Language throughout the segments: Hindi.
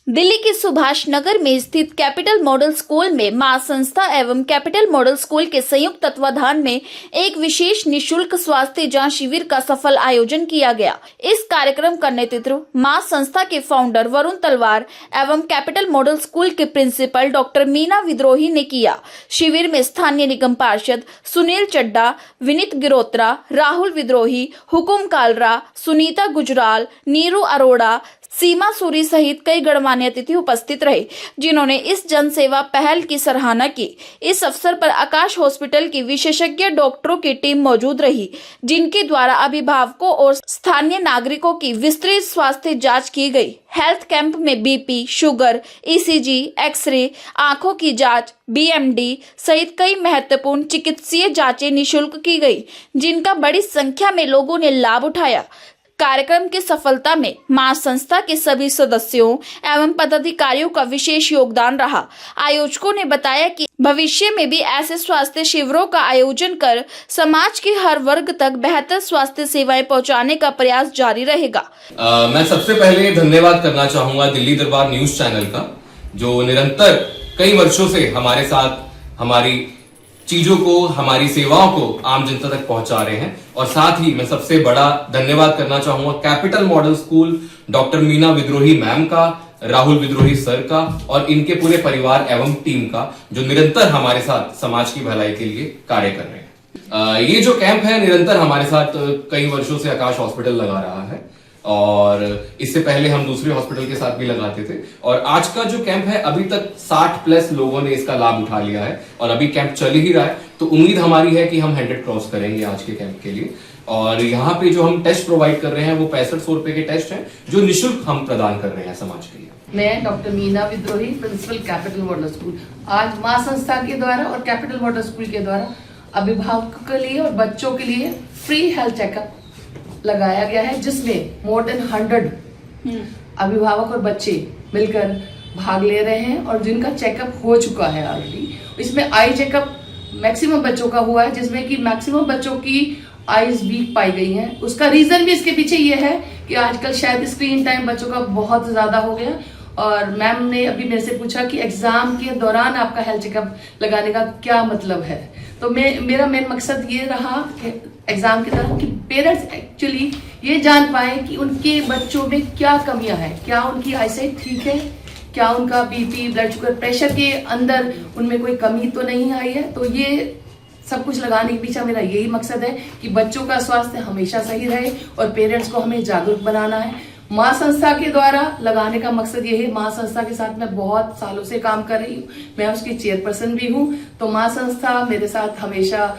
दिल्ली के सुभाष नगर में स्थित कैपिटल मॉडल स्कूल में मां संस्था एवं कैपिटल मॉडल स्कूल के संयुक्त तत्वाधान में एक विशेष निशुल्क स्वास्थ्य जांच शिविर का सफल आयोजन किया गया। इस कार्यक्रम का नेतृत्व मां संस्था के फाउंडर वरुण तलवार एवं कैपिटल मॉडल स्कूल के प्रिंसिपल डॉक्टर मीना विद्रोही ने किया। शिविर में स्थानीय निगम पार्षद सुनील चड्डा, विनीत गिरोत्रा, राहुल विद्रोही, हुकुम कालरा, सुनीता गुजराल, नीरू अरोड़ा, सीमा सूरी सहित कई गणमान्य अतिथि उपस्थित रहे, जिन्होंने इस जन सेवा पहल की सराहना की। इस अवसर पर आकाश हॉस्पिटल की विशेषज्ञ डॉक्टरों की टीम मौजूद रही, जिनके द्वारा अभिभावकों और स्थानीय नागरिकों की विस्तृत स्वास्थ्य जांच की गई। हेल्थ कैंप में बीपी, शुगर, ईसीजी, एक्सरे, आंखों की जांच, बीएमडी सहित कई महत्वपूर्ण चिकित्सीय जांचें निःशुल्क की गई, जिनका बड़ी संख्या में लोगों ने लाभ उठाया। कार्यक्रम की सफलता में मां संस्था के सभी सदस्यों एवं पदाधिकारियों का विशेष योगदान रहा। आयोजकों ने बताया कि भविष्य में भी ऐसे स्वास्थ्य शिविरों का आयोजन कर समाज के हर वर्ग तक बेहतर स्वास्थ्य सेवाएं पहुंचाने का प्रयास जारी रहेगा। मैं सबसे पहले धन्यवाद करना चाहूंगा दिल्ली दरबार न्यूज चैनल का, जो निरंतर कई वर्षों से हमारे साथ हमारी चीजों को, हमारी सेवाओं को आम जनता तक पहुंचा रहे हैं। और साथ ही मैं सबसे बड़ा धन्यवाद करना चाहूंगा capital model school doctor Meena विद्रोही मैम का, राहुल विद्रोही सर का और इनके पूरे परिवार एवं टीम का, जो निरंतर हमारे साथ समाज की भलाई के लिए कार्य कर रहे हैं। ये जो कैंप है निरंतर हमारे साथ कई वर्षों से आकाश हॉस्पिटल लगा रहा है और इससे पहले हम दूसरे हॉस्पिटल के साथ भी लगाते थे। और आज का जो कैंप है, अभी तक 60+ लोगों ने इसका लाभ उठा लिया है और अभी कैंप चल ही रहा है। तो उम्मीद हमारी है कि हम 100 क्रॉस करेंगे आज के कैंप के लिए। और यहाँ पे जो हम टेस्ट प्रोवाइड कर रहे हैं वो 6500 रुपए के टेस्ट हैं, जो निःशुल्क हम प्रदान कर रहे हैं समाज के लिए। मैं डॉक्टर मीना विद्रोही, प्रिंसिपल कैपिटल मॉडल स्कूल, आज मां संस्था के द्वारा और कैपिटल मॉडल स्कूल के द्वारा अभिभावकों के लिए और बच्चों के लिए फ्री हेल्थ चेकअप लगाया गया है, जिसमें मोर देन 100 अभिभावक और बच्चे मिलकर भाग ले रहे हैं और जिनका चेकअप हो चुका है ऑलरेडी। इसमें आई चेकअप मैक्सिमम बच्चों का हुआ है, जिसमें कि मैक्सिमम बच्चों की आईज वीक पाई गई हैं। उसका रीजन भी इसके पीछे ये है कि आजकल शायद स्क्रीन टाइम बच्चों का बहुत ज्यादा हो गया। और मैम ने अभी मेरे से पूछा कि एग्जाम के दौरान आपका हेल्थ चेकअप लगाने का क्या मतलब है। तो मेरा मेन मकसद ये रहा कि एग्जाम के दौरान कि पेरेंट्स एक्चुअली ये जान पाए कि उनके बच्चों में क्या कमियां हैं, क्या उनकी आईसाइट ठीक है, क्या उनका बीपी, ब्लड शुगर, प्रेशर के अंदर उनमें कोई कमी तो नहीं आई है। तो ये सब कुछ लगाने के पीछे मेरा यही मकसद है कि बच्चों का स्वास्थ्य हमेशा सही रहे और पेरेंट्स को हमें जागरूक बनाना है। मां संस्था के द्वारा लगाने का मकसद ये है, मां संस्था के साथ मैं बहुत सालों से काम कर रही हूँ, मैं उसकी चेयरपर्सन भी हूँ। तो मां संस्था मेरे साथ हमेशा,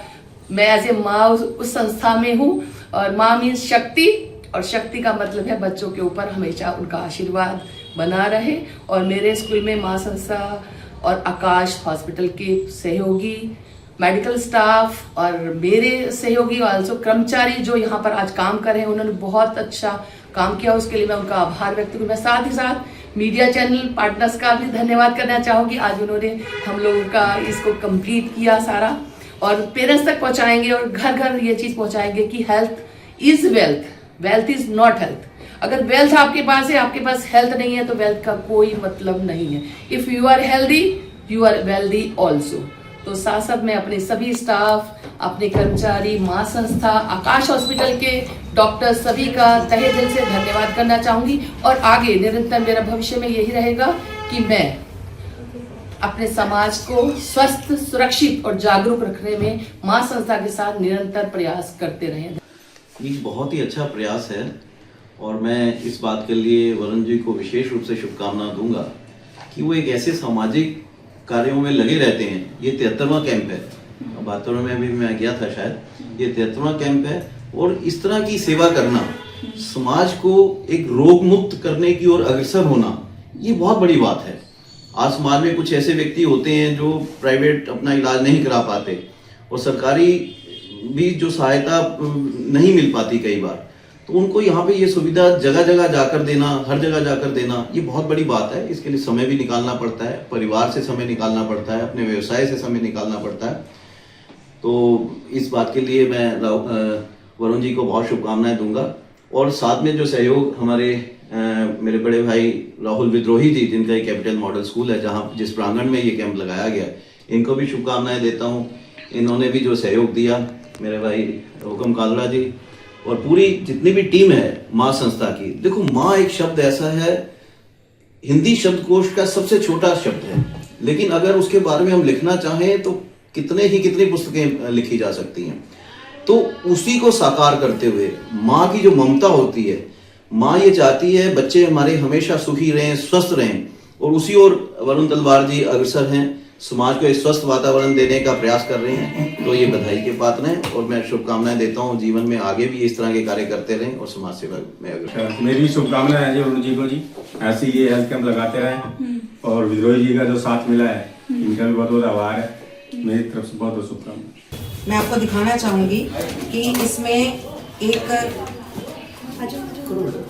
मैं एज ए माँ उस संस्था में हूँ। और माँ मीन्स शक्ति, और शक्ति का मतलब है बच्चों के ऊपर हमेशा उनका आशीर्वाद बना रहे। और मेरे स्कूल में मां संस्था और आकाश हॉस्पिटल के सहयोगी, मेडिकल स्टाफ और मेरे सहयोगी आल्सो कर्मचारी जो यहाँ पर आज काम कर रहे हैं, उन्होंने बहुत अच्छा काम किया, उसके लिए मैं उनका आभार व्यक्त करूँ। मैं साथ ही साथ मीडिया चैनल पार्टनर्स का भी धन्यवाद करना चाहूँगी। आज उन्होंने हम लोगों का इसको कंप्लीट किया सारा, और पेरेंट्स तक पहुँचाएंगे और घर घर ये चीज़ पहुँचाएंगे कि health is wealth, wealth is not health. अगर वेल्थ आपके पास है, आपके पास हेल्थ नहीं है, तो वेल्थ का कोई मतलब नहीं है। If you are healthy, you are wealthy also. तो साथ साथ मैं अपने सभी स्टाफ, अपने कर्मचारी, मां संस्था, आकाश हॉस्पिटल के डॉक्टर सभी का तहे दिल से धन्यवाद करना चाहूंगी। और आगे निरंतर मेरा भविष्य में यही रहेगा कि मैं अपने समाज को स्वस्थ, सुरक्षित और जागरूक रखने में मां संस्था के साथ निरंतर प्रयास करते रहें। ये बहुत ही अच्छा प्रयास है और मैं इस बात के लिए वरुण जी को विशेष रूप से शुभकामना दूंगा कि वो एक ऐसे सामाजिक कार्यों में लगे रहते हैं। ये 73वां कैंप है, 72 में भी मैं गया था शायद। ये 73वां कैंप है और इस तरह की सेवा करना, समाज को एक रोग मुक्त करने की ओर अग्रसर होना, ये बहुत बड़ी बात है। आज समाज में कुछ ऐसे व्यक्ति होते हैं जो प्राइवेट अपना इलाज नहीं करा पाते और सरकारी भी जो सहायता नहीं मिल पाती कई बार, तो उनको यहाँ पे ये सुविधा जगह जगह जाकर देना, हर जगह जाकर देना, ये बहुत बड़ी बात है। इसके लिए समय भी निकालना पड़ता है, परिवार से समय निकालना पड़ता है, अपने व्यवसाय से समय निकालना पड़ता है। तो इस बात के लिए मैं वरुण जी को बहुत शुभकामनाएं दूंगा। और साथ में जो सहयोग हमारे मेरे बड़े भाई राहुल विद्रोही जी, जिनका एक कैपिटल मॉडल स्कूल है जहाँ जिस प्रांगण में ये कैंप लगाया गया, इनको भी शुभकामनाएं देता हूँ। इन्होंने भी जो सहयोग दिया, मेरे भाई हुकम कालड़ा जी और पूरी जितनी भी टीम है माँ संस्था की। देखो, माँ एक शब्द ऐसा है, हिंदी शब्दकोश का सबसे छोटा शब्द है, लेकिन अगर उसके बारे में हम लिखना चाहें तो कितनी पुस्तकें लिखी जा सकती हैं। तो उसी को साकार करते हुए माँ की जो ममता होती है, माँ ये चाहती है बच्चे हमारे हमेशा सुखी रहें, स्वस्थ रहें, और उसी ओर वरुण तलवार जी अग्रसर हैं, समाज को एक स्वस्थ वातावरण देने का प्रयास कर रहे हैं। तो ये बधाई के पात्र हैं और मैं शुभकामनाएं देता हूँ, जीवन में आगे भी इस तरह के कार्य करते रहें और समाज सेवा में अग्रसर। मेरी शुभकामनाएं हैं जी वरुण जी को जी, ऐसे ये हेल्थ कैंप लगाते रहें और विद्रोही जी का जो साथ मिला है इनका भी बहुत बहुत आभार है। मेरी तरफ से बहुत बहुत शुभकामनाएं। मैं आपको दिखाना चाहूंगी कि इसमें एक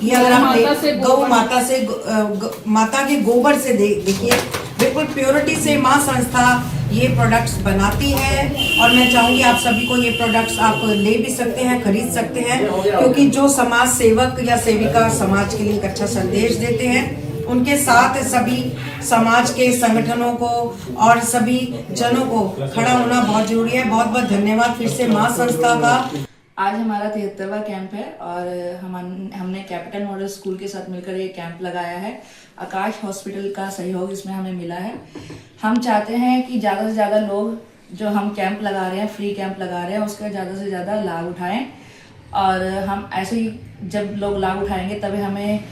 ये अगर आप गौ माता से माता के गोबर से देखिए, बिल्कुल प्योरिटी से माँ संस्था ये प्रोडक्ट्स बनाती है। और मैं चाहूंगी आप सभी को ये प्रोडक्ट्स आप ले भी सकते हैं, खरीद सकते हैं, क्योंकि जो समाज सेवक या सेविका समाज के लिए एक अच्छा संदेश देते हैं, उनके साथ सभी समाज के संगठनों को और सभी जनों को खड़ा होना बहुत जरूरी है। बहुत बहुत धन्यवाद फिर से माँ संस्था का। आज हमारा 73वां कैंप है और हमने कैपिटल मॉडल स्कूल के साथ मिलकर ये कैंप लगाया है। आकाश हॉस्पिटल का सहयोग इसमें हमें मिला है। हम चाहते हैं कि ज़्यादा से ज़्यादा लोग जो हम कैंप लगा रहे हैं, फ्री कैंप लगा रहे हैं, उसका ज़्यादा से ज़्यादा लाभ उठाएं। और हम ऐसे ही जब लोग लाभ उठाएंगे तभी हमें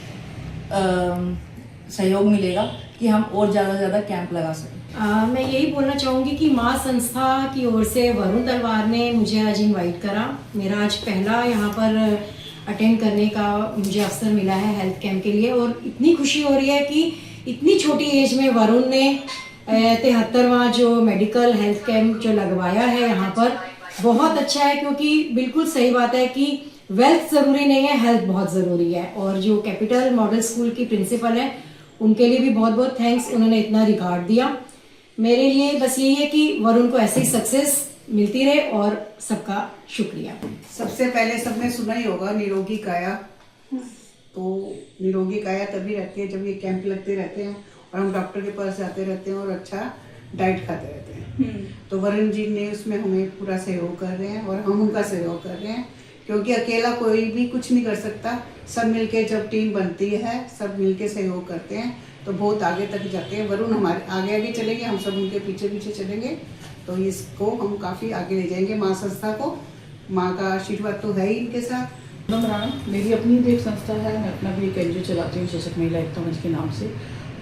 सहयोग मिलेगा कि हम और ज़्यादा से ज़्यादा कैंप लगा सकें। मैं यही बोलना चाहूँगी कि माँ संस्था की ओर से वरुण तलवार ने मुझे आज इनवाइट करा। मेरा आज पहला यहाँ पर अटेंड करने का मुझे अवसर मिला है हेल्थ कैंप के लिए, और इतनी खुशी हो रही है कि इतनी छोटी एज में वरुण ने 73वां जो मेडिकल हेल्थ कैंप जो लगवाया है यहाँ पर, बहुत अच्छा है। क्योंकि बिल्कुल सही बात है कि वेल्थ ज़रूरी नहीं है, हेल्थ बहुत ज़रूरी है। और जो कैपिटल मॉडल स्कूल की प्रिंसिपल है उनके लिए भी बहुत बहुत थैंक्स, उन्होंने इतना रिगार्ड दिया। मेरे लिए बस यही है कि वरुण को ऐसी सक्सेस मिलती रहे और सबका शुक्रिया। सबसे पहले सबने सुना ही होगा निरोगी काया। तो निरोगी काया तभी रहती है जब ये कैंप लगते रहते हैं और हम डॉक्टर के पास जाते रहते हैं और अच्छा डाइट खाते रहते हैं। तो वरुण जी ने उसमें हमें पूरा सहयोग कर रहे हैं और हम उनका सहयोग कर रहे हैं, क्योंकि अकेला कोई भी कुछ नहीं कर सकता। सब मिलके जब टीम बनती है, सब मिलके सहयोग करते हैं तो बहुत आगे तक जाते हैं। वरुण हमारे आगे आगे चलेंगे, हम सब उनके पीछे पीछे चलेंगे, तो इसको हम काफ़ी आगे ले जाएंगे। माँ संस्था को, माँ का आशीर्वाद तो है ही इनके साथ। मेरी अपनी भी एक संस्था है, मैं अपना भी एक एनजीओ चलाती हूँ सशक्त महिला एकता मंच के नाम से।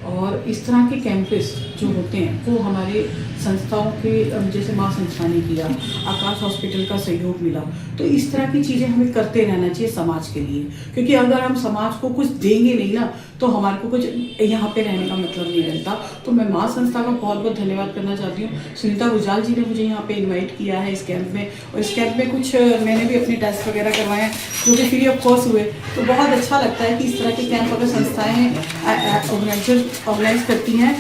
और इस तरह के कैंपस जो होते हैं वो हमारे संस्थाओं के, जैसे माँ संस्था ने किया, आकाश हॉस्पिटल का सहयोग मिला, तो इस तरह की चीज़ें हमें करते रहना चाहिए समाज के लिए। क्योंकि अगर हम समाज को कुछ देंगे नहीं ना तो हमारे को कुछ यहाँ पे रहने का मतलब नहीं रहता। तो मैं माँ संस्था का बहुत बहुत धन्यवाद करना चाहती हूँ। सुनीता गुजराल जी ने मुझे यहाँ पे इन्वाइट किया है इस कैंप में, और इस कैंप में कुछ मैंने भी अपने टेस्ट वगैरह करवाए हैं जो कि फ्री ऑफ कॉस्ट हुए। तो बहुत अच्छा लगता है कि इस तरह के कैंप अगर संस्थाएँ ऑर्गेनाइज करती हैं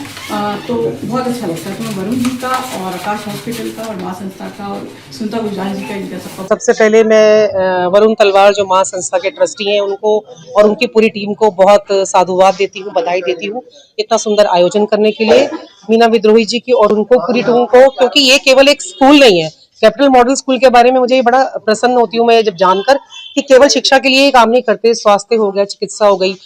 तो बहुत अच्छा लगता है। तो मैं वरुण जी का और आकाश हॉस्पिटल का और माँ संस्था का और सुनीता गुजराल जी का इनका सबका सबसे पहले मैं वरुण तलवार जो माँ संस्था के ट्रस्टी हैं उनको और उनकी पूरी टीम को बहुत साधुवाद देती हूँ, बधाई देती हूँ इतना सुंदर आयोजन करने के लिए। मीना विद्रोही जी की और उनको पूरी टीम को, क्योंकि ये केवल एक स्कूल नहीं है। कैपिटल मॉडल स्कूल के बारे में मुझे बड़ा प्रसन्न होती हूँ मैं जब जानकर कि केवल शिक्षा के लिए काम नहीं करते, स्वास्थ्य हो गया, चिकित्सा हो गई,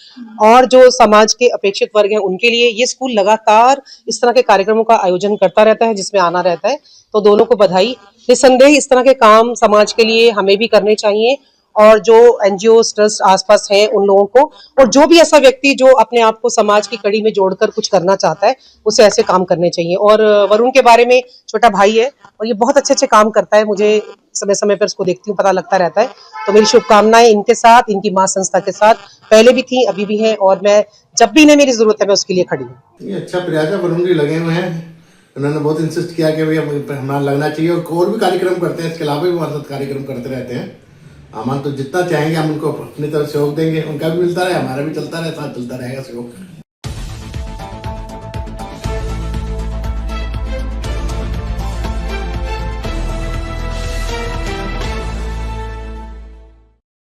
और जो समाज के अपेक्षित वर्ग हैं उनके लिए ये स्कूल लगातार इस तरह के कार्यक्रमों का आयोजन करता रहता है जिसमें आना रहता है। तो दोनों को बधाई। निसंदेह इस तरह के काम समाज के लिए हमें भी करने चाहिए, और जो एनजीओ ट्रस्ट आसपास है उन लोगों को, और जो भी ऐसा व्यक्ति जो अपने आप को समाज की कड़ी में जोड़कर कुछ करना चाहता है उसे ऐसे काम करने चाहिए। और वरुण के बारे में छोटा भाई है और ये बहुत अच्छे अच्छे काम करता है, मुझे समय समय पर उसको देखती हूँ, पता लगता रहता है। तो मेरी शुभकामनाएं इनके साथ, इनकी माँ संस्था के साथ पहले भी थी, अभी भी है, और मैं जब भी इन्हें मेरी जरूरत है मैं उसके लिए खड़ी हूँ। ये अच्छा प्रयास है, वरुण जी लगे हुए हैं, उन्होंने बहुत इंसिस्ट किया कि भाई हमारा लगना चाहिए, और भी कार्यक्रम करते हैं, इसके अलावा भी हमारे साथ कार्यक्रम करते रहते हैं। हम तो जितना चाहेंगे हम उनको अपनी तरफ सहयोग देंगे, उनका भी मिलता रहे, हमारा भी चलता रहे, साथ चलता रहेगा सहयोग।